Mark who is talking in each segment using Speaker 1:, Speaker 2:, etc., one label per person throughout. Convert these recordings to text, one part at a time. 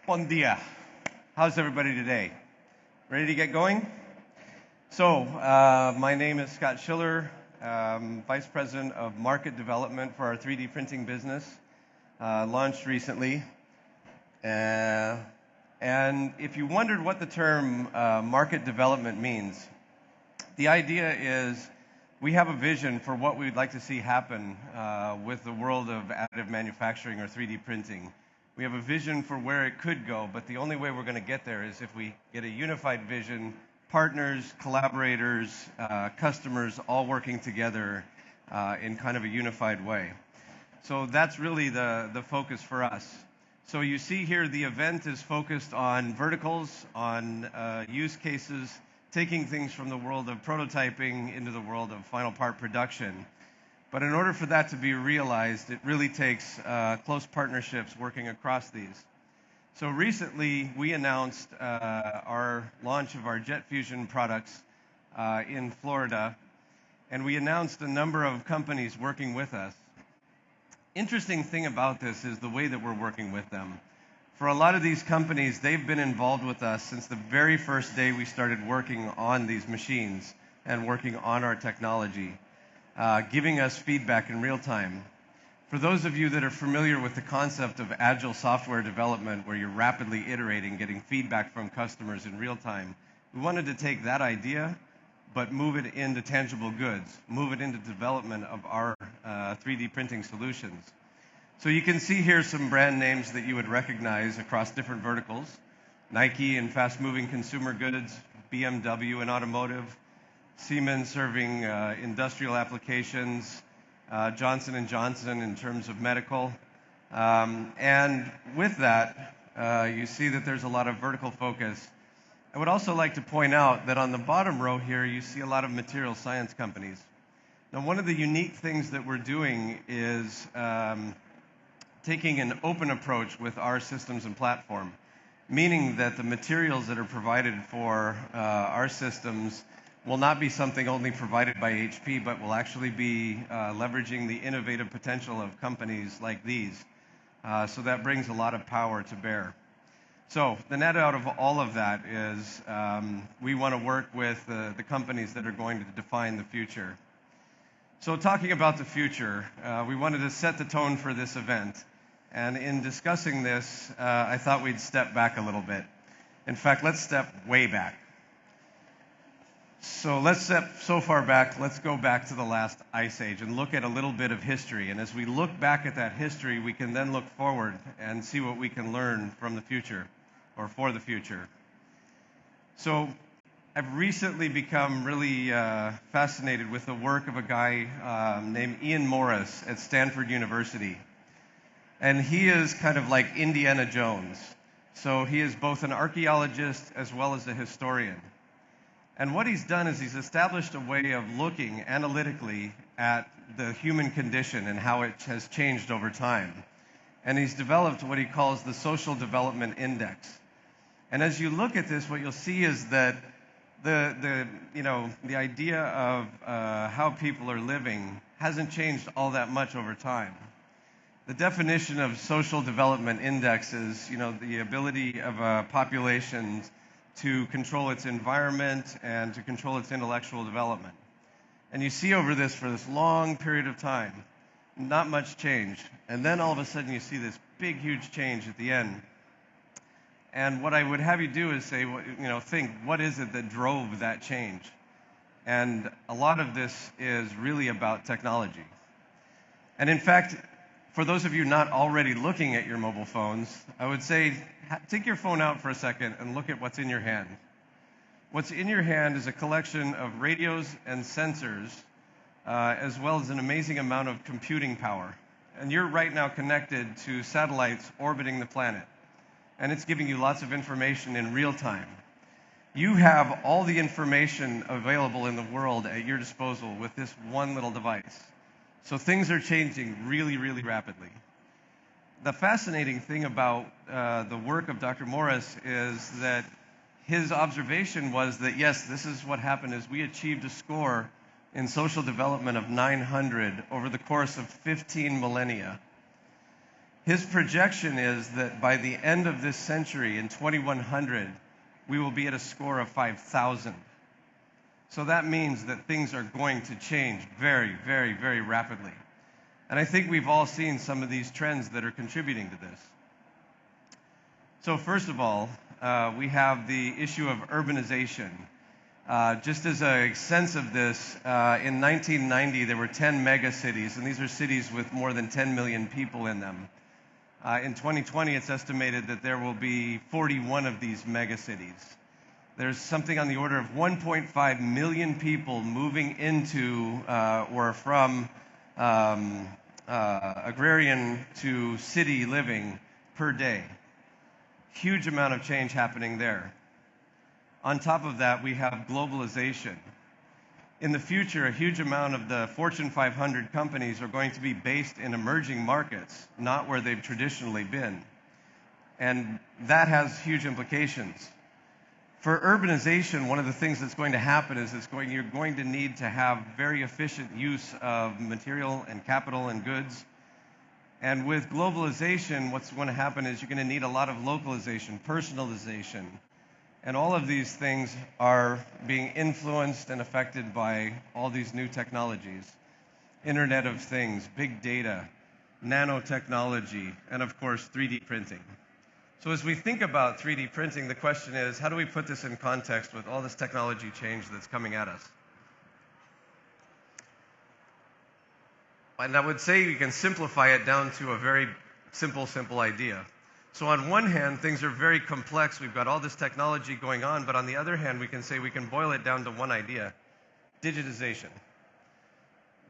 Speaker 1: Bon dia. How's everybody today? Ready to get going? So, my name is Scott Schiller, Vice President of Market Development for our 3D printing business, launched recently. And if you wondered what the term market development means, the idea is we have a vision for what we'd like to see happen with the world of additive manufacturing or 3D printing. We have a vision for where it could go, but the only way we're going to get there is if we get a unified vision, partners, collaborators, customers all working together in kind of a unified way. So that's really the focus for us. So you see here the event is focused on verticals, on use cases, taking things from the world of prototyping into the world of final part production. But in order for that to be realized, it really takes close partnerships working across these. So recently, we announced our launch of our Jet Fusion products in Florida, and we announced a number of companies working with us. Interesting thing about this is the way that we're working with them. For a lot of these companies, they've been involved with us since the very first day we started working on these machines and working on our technology. Giving us feedback in real time. For those of you that are familiar with the concept of agile software development, where you're rapidly iterating, getting feedback from customers in real time, we wanted to take that idea, but move it into tangible goods, move it into development of our 3D printing solutions. So you can see here some brand names that you would recognize across different verticals. Nike in fast-moving consumer goods, BMW in automotive, Siemens serving industrial applications, Johnson & Johnson in terms of medical. And with that, you see that there's a lot of vertical focus. I would also like to point out that on the bottom row here, you see a lot of material science companies. Now, one of the unique things that we're doing is taking an open approach with our systems and platform, meaning that the materials that are provided for our systems will not be something only provided by HP, but will actually be leveraging the innovative potential of companies like these. So that brings a lot of power to bear. So the net out of all of that is we want to work with the companies that are going to define the future. So talking about the future, we wanted to set the tone for this event. And in discussing this, I thought we'd step back a little bit. In fact, let's step way back. So let's step so far back, let's go back to the last ice age and look at a little bit of history. And as we look back at that history, we can then look forward and see what we can learn from the future, or for the future. So I've recently become really fascinated with the work of a guy named Ian Morris at Stanford University. And he is kind of like Indiana Jones. So he is both an archaeologist as well as a historian. And what he's done is he's established a way of looking analytically at the human condition and how it has changed over time. And he's developed what he calls the Social Development Index. And as you look at this, what you'll see is that the idea of how people are living hasn't changed all that much over time. The definition of Social Development Index is, the ability of a population to control its environment and to control its intellectual development. And you see over this for this long period of time, not much change. And then all of a sudden you see this big, huge change at the end. And what I would have you do is say, think, what is it that drove that change? And a lot of this is really about technology. And in fact, for those of you not already looking at your mobile phones, I would say, take your phone out for a second and look at what's in your hand. What's in your hand is a collection of radios and sensors, as well as an amazing amount of computing power. And you're right now connected to satellites orbiting the planet. And it's giving you lots of information in real time. You have all the information available in the world at your disposal with this one little device. So things are changing really, really rapidly. The fascinating thing about the work of Dr. Morris is that his observation was that, yes, this is what happened, is we achieved a score in social development of 900 over the course of 15 millennia. His projection is that by the end of this century, in 2100, we will be at a score of 5,000. So that means that things are going to change very, very, very rapidly. And I think we've all seen some of these trends that are contributing to this. So first of all, we have the issue of urbanization. Just as a sense of this, in 1990 there were 10 megacities, and these are cities with more than 10 million people in them. In 2020, it's estimated that there will be 41 of these megacities. There's something on the order of 1.5 million people moving into or from agrarian to city living per day. Huge amount of change happening there. On top of that, we have globalization. In the future, a huge amount of the Fortune 500 companies are going to be based in emerging markets, not where they've traditionally been. And that has huge implications. For urbanization, one of the things that's going to happen is you're going to need to have very efficient use of material and capital and goods. And with globalization, what's going to happen is you're going to need a lot of localization, personalization. And all of these things are being influenced and affected by all these new technologies. Internet of Things, big data, nanotechnology, and of course 3D printing. So as we think about 3D printing, the question is, how do we put this in context with all this technology change that's coming at us? And I would say you can simplify it down to a very simple idea. So on one hand, things are very complex. We've got all this technology going on, but on the other hand, we can say we can boil it down to one idea: digitization.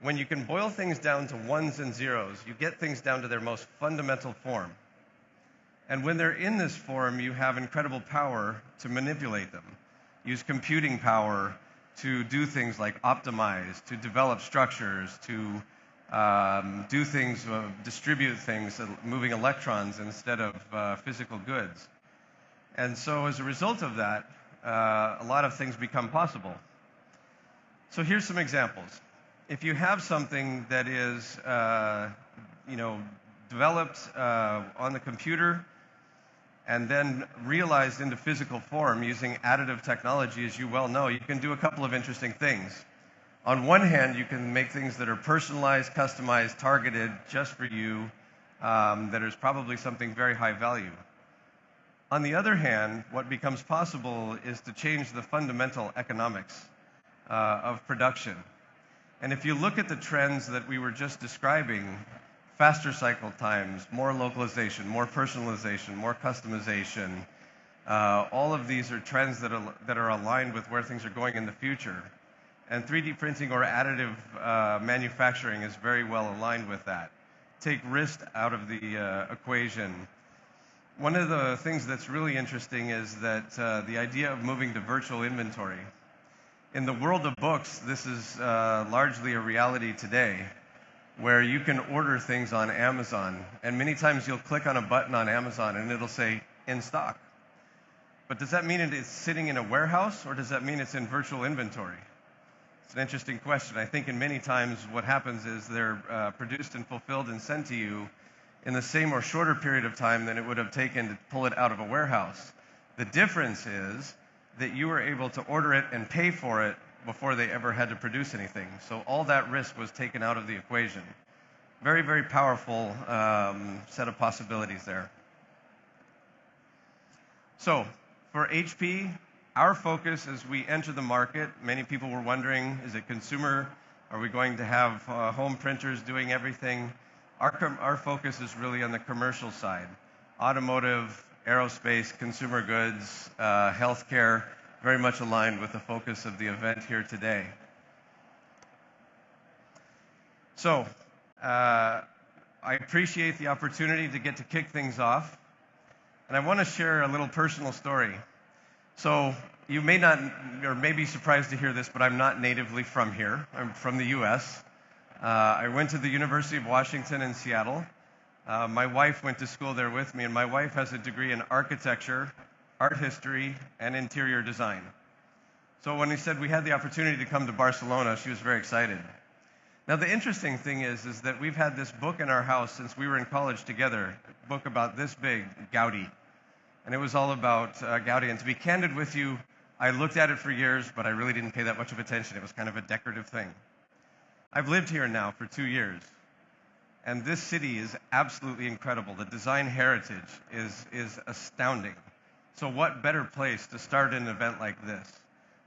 Speaker 1: When you can boil things down to ones and zeros, you get things down to their most fundamental form. And when they're in this form, you have incredible power to manipulate them. Use computing power to do things like optimize, to develop structures, to do things, distribute things, moving electrons instead of physical goods. And so as a result of that, a lot of things become possible. So here's some examples. If you have something that is developed on the computer and then realized into physical form using additive technology, as you well know, you can do a couple of interesting things. On one hand, you can make things that are personalized, customized, targeted just for you, that is probably something very high value. On the other hand, what becomes possible is to change the fundamental economics of production. And if you look at the trends that we were just describing, faster cycle times, more localization, more personalization, more customization, all of these are trends that are aligned with where things are going in the future. And 3D printing or additive manufacturing is very well aligned with that. Take risk out of the equation. One of the things that's really interesting is that the idea of moving to virtual inventory. In the world of books, this is largely a reality today, where you can order things on Amazon, and many times you'll click on a button on Amazon and it'll say, in stock. But does that mean it's sitting in a warehouse, or does that mean it's in virtual inventory? It's an interesting question. I think in many times what happens is they're produced and fulfilled and sent to you in the same or shorter period of time than it would have taken to pull it out of a warehouse. The difference is that you were able to order it and pay for it before they ever had to produce anything. So all that risk was taken out of the equation. Very, very powerful set of possibilities there. So for HP, our focus as we enter the market, many people were wondering, is it consumer? Are we going to have home printers doing everything? Our focus is really on the commercial side. Automotive, aerospace, consumer goods, healthcare, very much aligned with the focus of the event here today. So, I appreciate the opportunity to get to kick things off. And I want to share a little personal story. So you may not, or may be surprised to hear this, but I'm not natively from here. I'm from the US. I went to the University of Washington in Seattle. My wife went to school there with me, and my wife has a degree in architecture, art history, and interior design. So when we said we had the opportunity to come to Barcelona, she was very excited. Now, the interesting thing is that we've had this book in our house since we were in college together, a book about this big, Gaudi. And it was all about Gaudi. And to be candid with you, I looked at it for years, but I really didn't pay that much of attention. It was kind of a decorative thing. I've lived here now for 2 years, and this city is absolutely incredible. The design heritage is astounding. So what better place to start an event like this?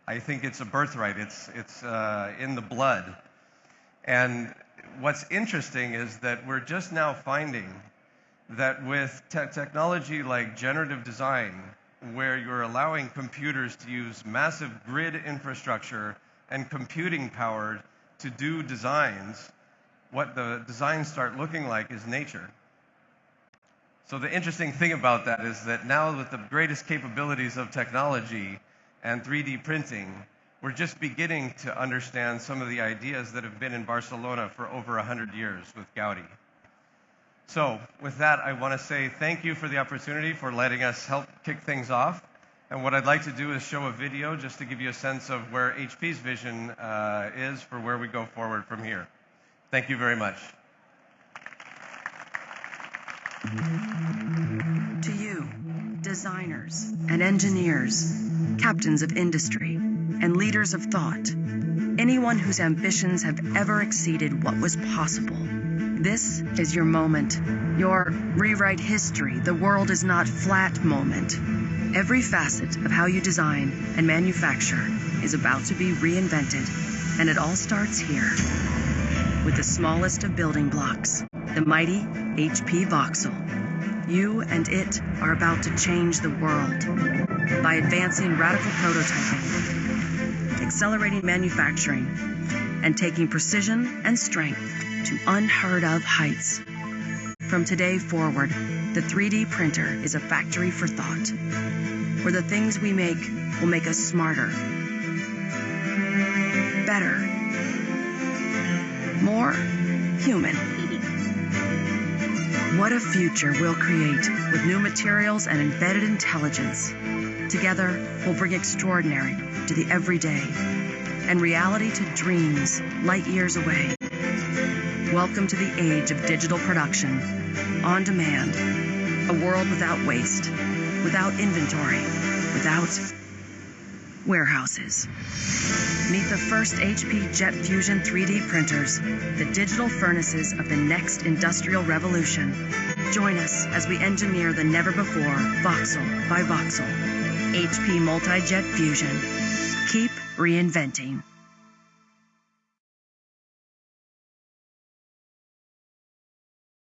Speaker 1: I think it's a birthright. It's in the blood. And what's interesting is that we're just now finding that with technology like generative design, where you're allowing computers to use massive grid infrastructure and computing power to do designs, what the designs start looking like is nature. So the interesting thing about that is that now with the greatest capabilities of technology and 3D printing, we're just beginning to understand some of the ideas that have been in Barcelona for over 100 years with Gaudi. So with that, I want to say thank you for the opportunity for letting us help kick things off. And what I'd like to do is show a video just to give you a sense of where HP's vision is for where we go forward from here. Thank you very much.
Speaker 2: To you, designers and engineers, captains of industry, and leaders of thought, anyone whose ambitions have ever exceeded what was possible. This is your moment, your rewrite history, the world is not flat moment. Every facet of how you design and manufacture is about to be reinvented, and it all starts here. With the smallest of building blocks, the mighty HP Voxel. You and it are about to change the world by advancing radical prototyping, accelerating manufacturing, and taking precision and strength to unheard of heights. From today forward, the 3D printer is a factory for thought, where the things we make will make us smarter, better, more human. What a future we'll create with new materials and embedded intelligence. Together, we'll bring extraordinary to the everyday and reality to dreams light years away. Welcome to the age of digital production, on demand, a world without waste, without inventory, without warehouses. Meet the first HP Jet Fusion 3D printers, the digital furnaces of the next industrial revolution. Join us as we engineer the never-before Voxel by Voxel. HP Multi-Jet Fusion. Keep reinventing.